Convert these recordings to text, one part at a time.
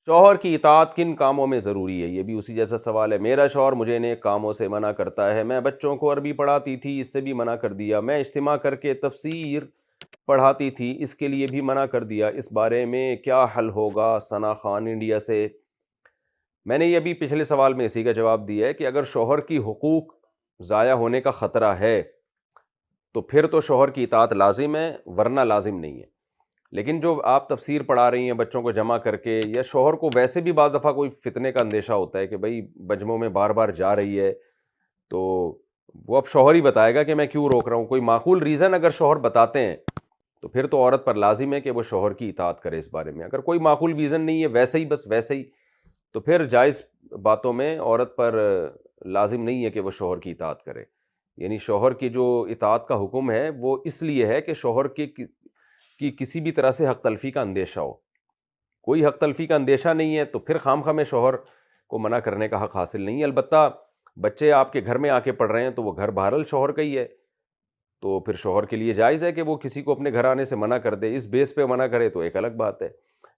شوہر کی اطاعت کن کاموں میں ضروری ہے؟ یہ بھی اسی جیسا سوال ہے۔ میرا شوہر مجھے نیک کاموں سے منع کرتا ہے، میں بچوں کو عربی پڑھاتی تھی، اس سے بھی منع کر دیا، میں اجتماع کر کے تفسیر پڑھاتی تھی، اس کے لیے بھی منع کر دیا، اس بارے میں کیا حل ہوگا؟ ثنا خان انڈیا سے۔ میں نے یہ بھی پچھلے سوال میں اسی کا جواب دیا ہے کہ اگر شوہر کی حقوق ضائع ہونے کا خطرہ ہے تو پھر تو شوہر کی اطاعت لازم ہے، ورنہ لازم نہیں ہے۔ لیکن جو آپ تفسیر پڑھا رہی ہیں بچوں کو جمع کر کے، یا شوہر کو ویسے بھی بعض دفعہ کوئی فتنے کا اندیشہ ہوتا ہے کہ بھئی مجمعوں میں بار بار جا رہی ہے، تو وہ اب شوہر ہی بتائے گا کہ میں کیوں روک رہا ہوں۔ کوئی معقول ریزن اگر شوہر بتاتے ہیں تو پھر تو عورت پر لازم ہے کہ وہ شوہر کی اطاعت کرے اس بارے میں۔ اگر کوئی معقول ریزن نہیں ہے، ویسے ہی بس ویسے ہی، تو پھر جائز باتوں میں عورت پر لازم نہیں ہے کہ وہ شوہر کی اطاعت کرے۔ یعنی شوہر کی جو اطاعت کا حکم ہے وہ اس لیے ہے کہ شوہر کی کسی بھی طرح سے حق تلفی کا اندیشہ ہو۔ کوئی حق تلفی کا اندیشہ نہیں ہے تو پھر خام خواہ میں شوہر کو منع کرنے کا حق حاصل نہیں ہے۔ البتہ بچے آپ کے گھر میں آ کے پڑھ رہے ہیں تو وہ گھر بہرحال شوہر کا ہی ہے، تو پھر شوہر کے لیے جائز ہے کہ وہ کسی کو اپنے گھر آنے سے منع کر دے۔ اس بیس پہ منع کرے تو ایک الگ بات ہے۔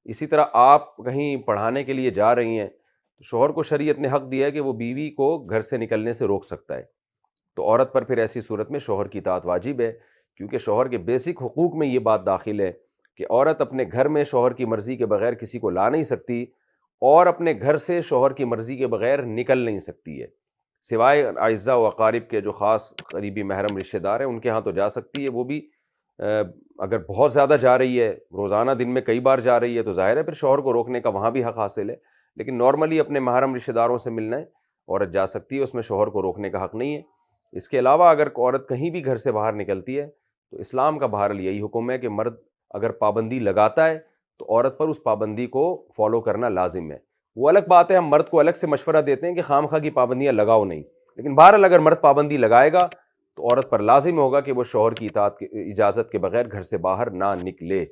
اسی طرح آپ کہیں پڑھانے کے لیے جا رہی ہیں تو شوہر کو شریعت نے حق دیا ہے کہ وہ بیوی کو گھر سے نکلنے سے روک سکتا ہے، تو عورت پر پھر ایسی صورت میں شوہر کی اطاعت واجب ہے، کیونکہ شوہر کے بیسک حقوق میں یہ بات داخل ہے کہ عورت اپنے گھر میں شوہر کی مرضی کے بغیر کسی کو لا نہیں سکتی، اور اپنے گھر سے شوہر کی مرضی کے بغیر نکل نہیں سکتی ہے، سوائے اعزاء و اقارب کے جو خاص قریبی محرم رشتہ دار ہیں ان کے ہاں تو جا سکتی ہے۔ وہ بھی اگر بہت زیادہ جا رہی ہے، روزانہ دن میں کئی بار جا رہی ہے، تو ظاہر ہے پھر شوہر کو روکنے کا وہاں بھی حق حاصل ہے۔ لیکن نارملی اپنے محرم رشتہ داروں سے ملنا ہے عورت جا سکتی ہے، اس میں شوہر کو روکنے کا حق نہیں ہے۔ اس کے علاوہ اگر عورت کہیں بھی گھر سے باہر نکلتی ہے تو اسلام کا بہرحال یہی حکم ہے کہ مرد اگر پابندی لگاتا ہے تو عورت پر اس پابندی کو فالو کرنا لازم ہے۔ وہ الگ بات ہے ہم مرد کو الگ سے مشورہ دیتے ہیں کہ خام خواہ کی پابندیاں لگاؤ نہیں، لیکن بہرحال اگر مرد پابندی لگائے گا تو عورت پر لازم ہوگا کہ وہ شوہر کی اطاعت اجازت کے بغیر گھر سے باہر نہ نکلے۔